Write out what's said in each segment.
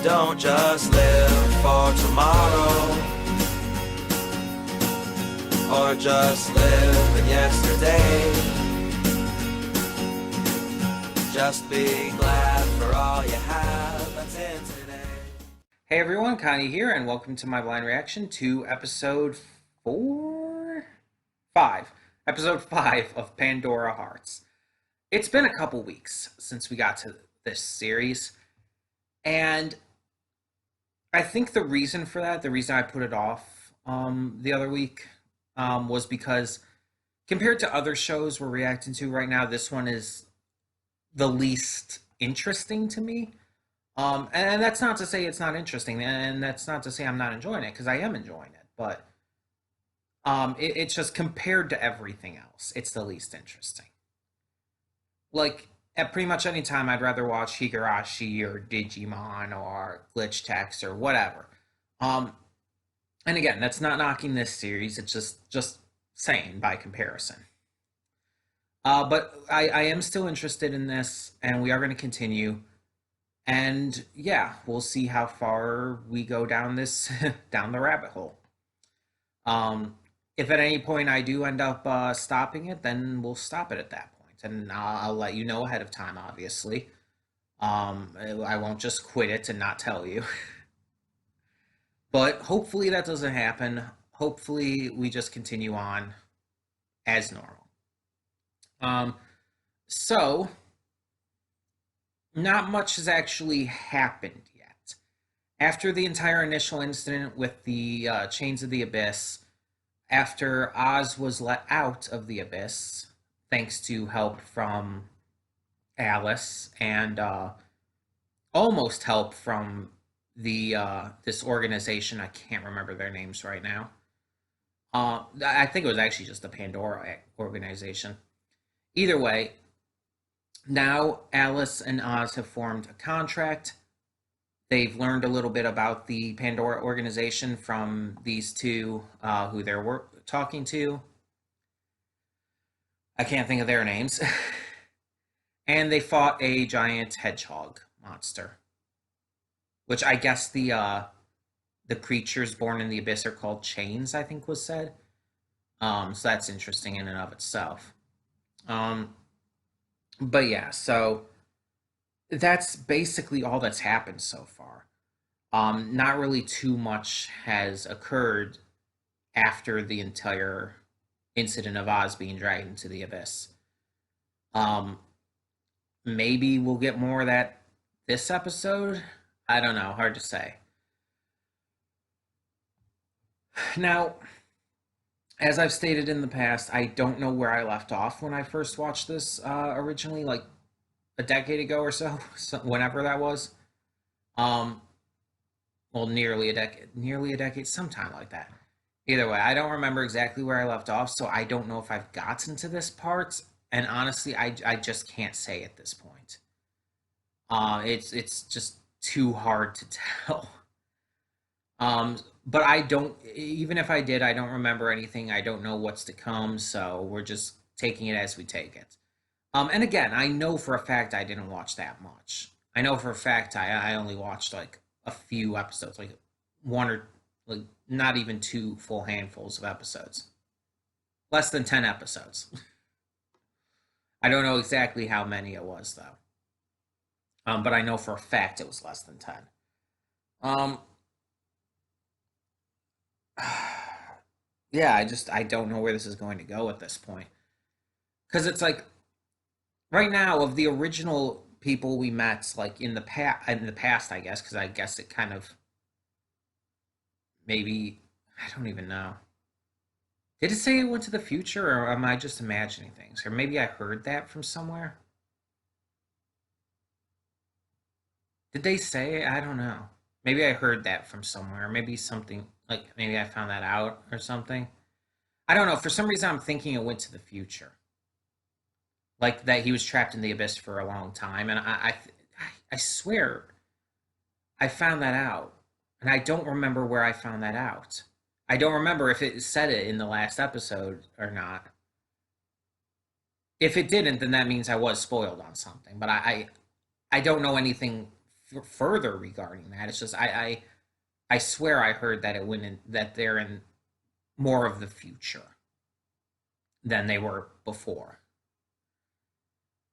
Don't just live for tomorrow, or just live in yesterday. Just be glad for all you have that's in today. Hey everyone, Connie here, and welcome to my blind reaction to episode 5 of Pandora Hearts. It's been a couple weeks since we got to this series, and I think the reason for that, the reason I put it off the other week, was because compared to other shows we're reacting to right now, this one is the least interesting to me. And that's not to say it's not interesting, and that's not to say I'm not enjoying it, because I am enjoying it. But it's just compared to everything else, it's the least interesting. Like at pretty much any time, I'd rather watch Higurashi or Digimon or Glitch Text or whatever. Um, and again, that's not knocking this series. It's just saying by comparison. But I am still interested in this, and we are going to continue. And yeah, we'll see how far we go down this down the rabbit hole. If at any point I do end up stopping it, then we'll stop it at that point, and I'll let you know ahead of time. Obviously, I won't just quit it and not tell you. But hopefully that doesn't happen. Hopefully we just continue on as normal. So not much has actually happened yet. After the entire initial incident with the Chains of the Abyss, after Oz was let out of the Abyss, thanks to help from Alice and almost help from the this organization. I can't remember their names right now. I think it was actually just the Pandora organization. Either way, now Alice and Oz have formed a contract. They've learned a little bit about the Pandora organization from these two who they're talking to. I can't think of their names. And they fought a giant hedgehog monster, which I guess the creatures born in the abyss are called chains, I think was said. So that's interesting in and of itself. But yeah, so that's basically all that's happened so far. Not really too much has occurred after the entire incident of Oz being dragged into the abyss. Um, Maybe we'll get more of that this episode. I don't know, hard to say. Now, as I've stated in the past, I don't know where I left off when I first watched this originally, like a decade ago or so, so whenever that was. Um, well, nearly a decade, sometime like that. Either way, I don't remember exactly where I left off, so I don't know if I've gotten to this part, and honestly, I just can't say at this point. It's just too hard to tell. But I don't, even if I did, I don't remember anything. I don't know what's to come, so we're just taking it as we take it. And again, I know for a fact I didn't watch that much. I know for a fact I only watched like a few episodes, like one or like not even two full handfuls of episodes. Less than 10 episodes. I don't know exactly how many it was though. But I know for a fact it was less than 10. Um, yeah, I don't know where this is going to go at this point. Because it's like right now of the original people we met, like in the past, I guess, because I guess it kind of maybe I don't even know. Did it say it went to the future, or am I just imagining things? Or maybe I heard that from somewhere. Did they say? I don't know. Maybe I heard that from somewhere. Maybe something like maybe I found that out or something. I don't know. For some reason, I'm thinking it went to the future, like that he was trapped in the abyss for a long time, and I swear I found that out, and I don't remember where I found that out. I don't remember if it said it in the last episode or not. If it didn't, then that means I was spoiled on something. But I don't know anything further regarding that. It's just I swear I heard that it went in, that they're in more of the future than they were before,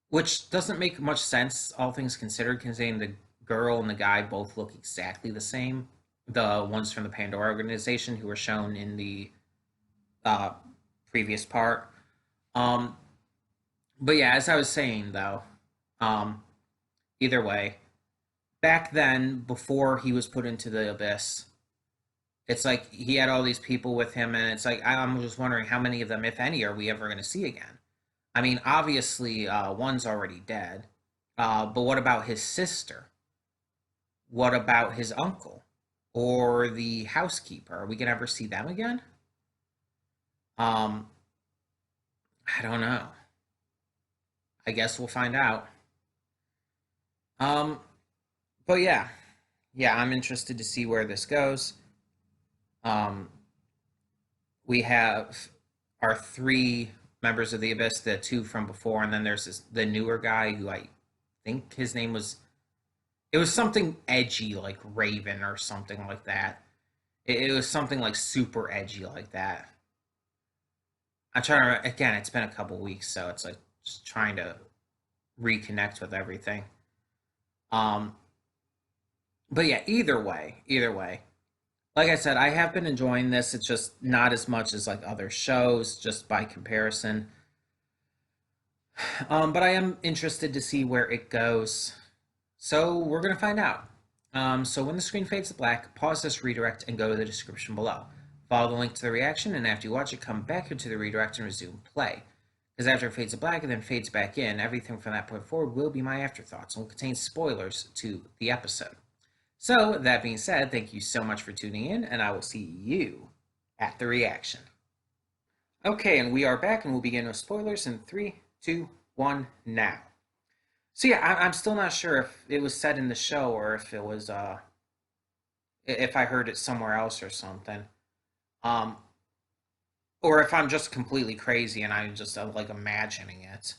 which doesn't make much sense, all things considered, considering the girl and the guy both look exactly the same. The ones from the Pandora organization who were shown in the uh, previous part. Um, but yeah, as I was saying though, um, either way, back then, before he was put into the abyss, it's like he had all these people with him, and it's like I'm just wondering how many of them, if any, are we ever going to see again? I mean, obviously, one's already dead, but what about his sister? What about his uncle or the housekeeper? Are we gonna ever see them again? Um, I don't know. I guess we'll find out. Um, but yeah, yeah, I'm interested to see where this goes. Um, we have our three members of the Abyss, the two from before, and then there's the newer guy who I think his name was. It was something edgy like Raven or something like that. It was something like super edgy like that. I'm trying to again. It's been a couple weeks, so it's like just trying to reconnect with everything. Um, but yeah, either way, like I said, I have been enjoying this. It's just not as much as like other shows, just by comparison. But I am interested to see where it goes. So we're gonna find out. So when the screen fades to black, pause this redirect and go to the description below. Follow the link to the reaction, and after you watch it, come back into the redirect and resume play. Because after it fades to black and then fades back in, everything from that point forward will be my afterthoughts and will contain spoilers to the episode. So, that being said, thank you so much for tuning in, and I will see you at the reaction. Okay, and we are back, and we'll begin with spoilers in 3, 2, 1, now. So yeah, I'm still not sure if it was said in the show or if it was if I heard it somewhere else or something, um, or if I'm just completely crazy and I'm just like imagining it.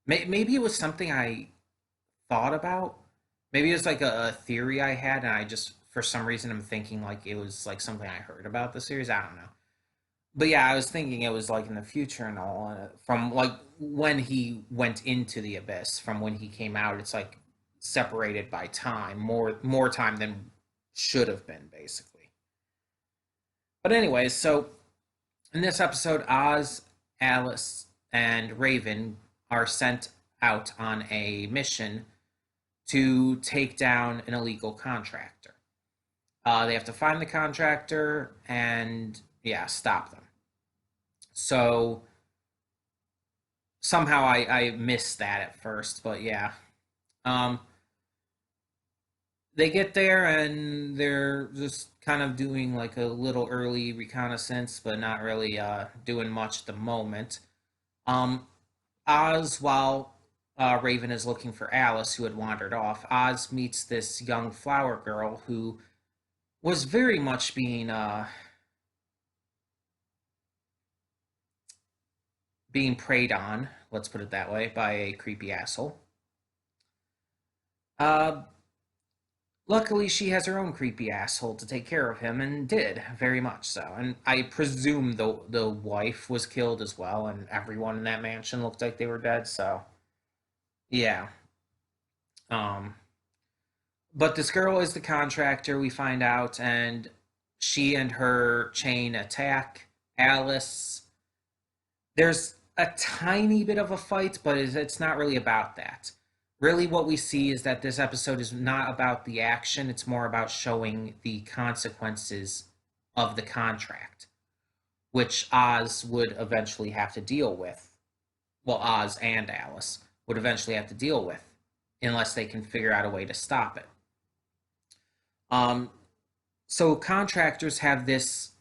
Maybe it was something I thought about. Maybe it was like a theory I had, and I just for some reason I'm thinking like it was like something I heard about the series. I don't know. But yeah, I was thinking it was like in the future and all. From like when he went into the abyss, from when he came out, it's like separated by time, more time than should have been, basically. But anyways, so in this episode, Oz, Alice, and Raven are sent out on a mission to take down an illegal contractor. They have to find the contractor and yeah, stop them. So somehow I missed that at first, but yeah. Um, they get there and they're just kind of doing like a little early reconnaissance, but not really doing much at the moment. Um, Oz, while Raven is looking for Alice, who had wandered off, Oz meets this young flower girl who was very much being preyed on, let's put it that way, by a creepy asshole. Uh, Luckily, she has her own creepy asshole to take care of him, and did very much so. And I presume the wife was killed as well, and everyone in that mansion looked like they were dead. So yeah. Um, but this girl is the contractor. We find out, and she and her chain attack Alice. There's a tiny bit of a fight, but it's not really about that. Really, what we see is that this episode is not about the action, it's more about showing the consequences of the contract, which Oz would eventually have to deal with. Well, Oz and Alice would eventually have to deal with, unless they can figure out a way to stop it. Um, so contractors have this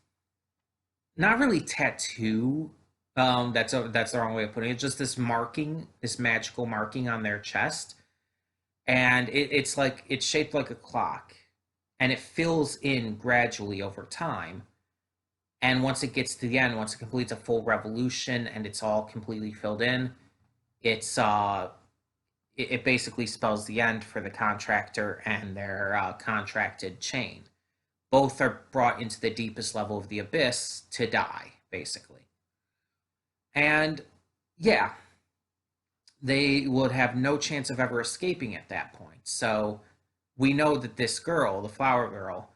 not really tattoo. That's the wrong way of putting it. Just this marking, this magical marking on their chest, and it's like it's shaped like a clock, and it fills in gradually over time. And once it gets to the end, once it completes a full revolution and it's all completely filled in, it's it basically spells the end for the contractor and their contracted chain. Both are brought into the deepest level of the abyss to die, basically. And yeah, they would have no chance of ever escaping at that point. So we know that this girl, the flower girl,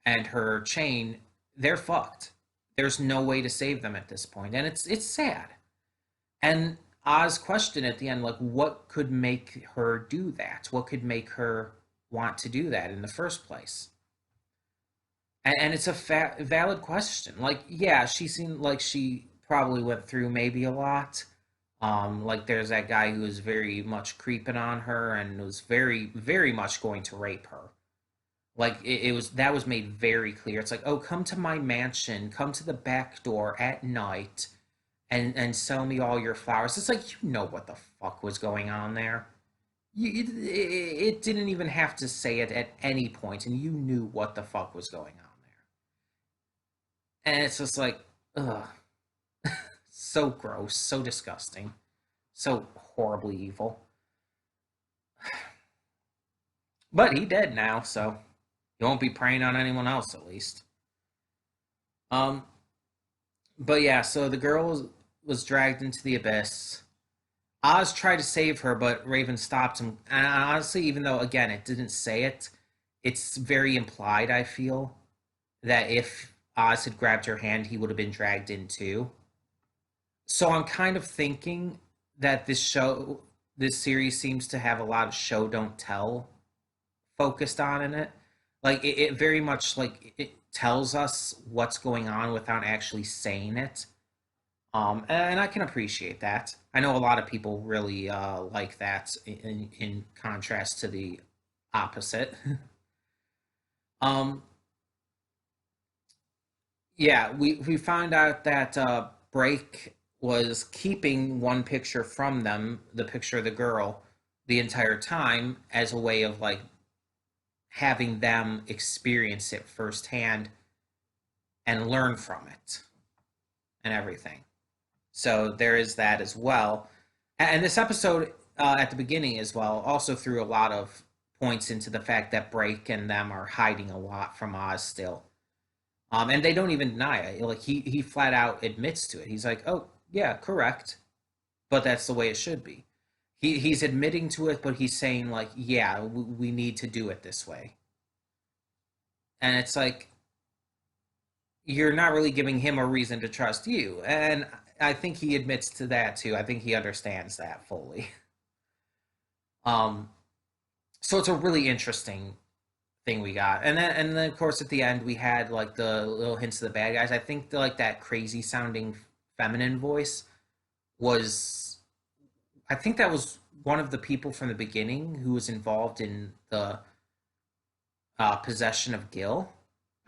and her chain, they're fucked. There's no way to save them at this point, and it's sad. And Oz question at the end, like, what could make her do that? What could make her want to do that in the first place? And it's a valid question. Like, yeah, she seemed like she probably went through maybe a lot. Like there's that guy who was very much creeping on her and was very, very much going to rape her. Like it was that was made very clear. It's like, oh, come to my mansion, come to the back door at night, and sell me all your flowers. It's like you know what the fuck was going on there. It didn't even have to say it at any point, and you knew what the fuck was going on there. And it's just like, ugh, so gross, so disgusting, so horribly evil. But he dead now, so he won't be preying on anyone else at least. Um, but yeah, so the girl was dragged into the abyss. Oz tried to save her, but Raven stopped him. And honestly, even though again it didn't say it, it's very implied. I feel that if Oz had grabbed her hand, he would have been dragged in too. So I'm kind of thinking that this series seems to have a lot of show don't tell focused on in it. Like it very much like it tells us what's going on without actually saying it. And I can appreciate that. I know a lot of people really like that in contrast to the opposite. um, yeah, we found out that Break was keeping one picture from them, the picture of the girl, the entire time as a way of like having them experience it firsthand and learn from it and everything. So there is that as well. And this episode at the beginning as well also threw a lot of points into the fact that Break and them are hiding a lot from Oz still. And they don't even deny it. Like he flat out admits to it. He's like, "Oh yeah, correct," but that's the way it should be. He's admitting to it, but he's saying like, "Yeah, we need to do it this way." And it's like you're not really giving him a reason to trust you. And I think he admits to that too. I think he understands that fully. Um, so it's a really interesting thing we got, and then of course at the end we had like the little hints of the bad guys. I think like that crazy sounding feminine voice was, I think that was one of the people from the beginning who was involved in the possession of Gil.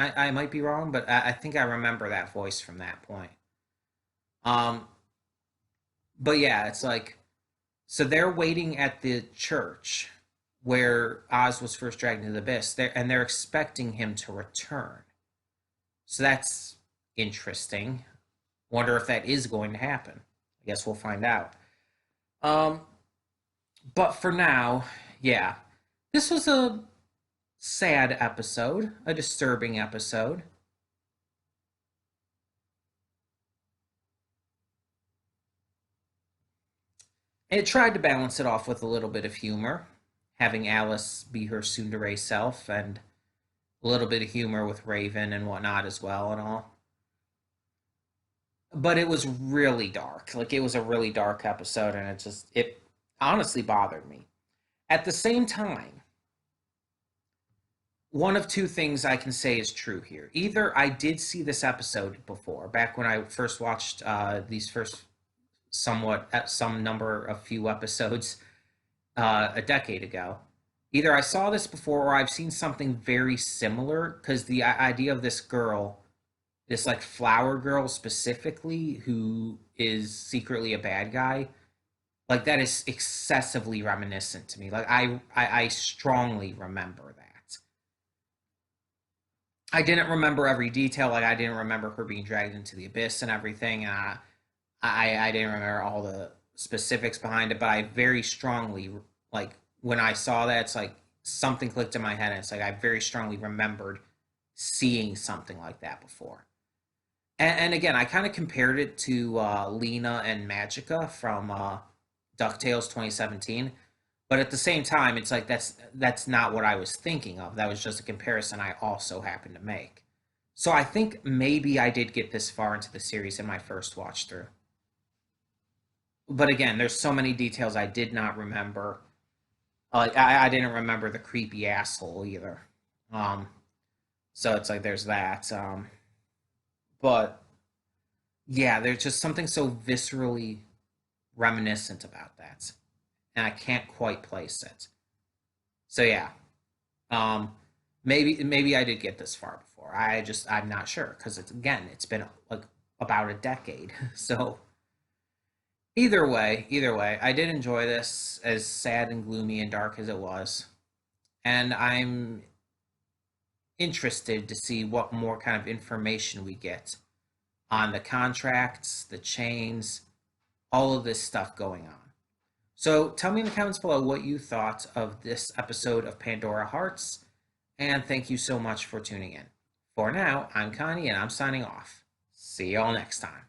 I might be wrong, but I think I remember that voice from that point. Um, but yeah, it's like so they're waiting at the church where Oz was first dragged into the abyss, and they're expecting him to return. So that's interesting. Wonder if that is going to happen. I guess we'll find out. Um, but for now, yeah, this was a sad episode, a disturbing episode. It tried to balance it off with a little bit of humor, having Alice be her tsundere self, and a little bit of humor with Raven and whatnot as well, and all. But it was really dark. Like it was a really dark episode, and it honestly bothered me. At the same time, one of two things I can say is true here. Either I did see this episode before, back when I first watched these first somewhat some number of few episodes a decade ago. Either I saw this before or I've seen something very similar, because the idea of this girl, this like flower girl specifically, who is secretly a bad guy, like that is excessively reminiscent to me. Like I strongly remember that. I didn't remember every detail. Like I didn't remember her being dragged into the abyss and everything. I didn't remember all the specifics behind it, but I very strongly Like when I saw that, it's like something clicked in my head, and it's like I very strongly remembered seeing something like that before. And again, I kind of compared it to Lena and Magica from DuckTales 2017. But at the same time, it's like that's not what I was thinking of. That was just a comparison I also happened to make. So I think maybe I did get this far into the series in my first watch through. But again, there's so many details I did not remember. I didn't remember the creepy asshole either. Um, so it's like there's that. But yeah, there's just something so viscerally reminiscent about that, and I can't quite place it. So yeah, um, maybe I did get this far before. I'm not sure because it's been like about a decade. So either way, I did enjoy this as sad and gloomy and dark as it was, and I'm interested to see what more kind of information we get on the contracts, the chains, all of this stuff going on. So tell me in the comments below what you thought of this episode of Pandora Hearts, and thank you so much for tuning in. For now, I'm Connie and I'm signing off. See y'all next time.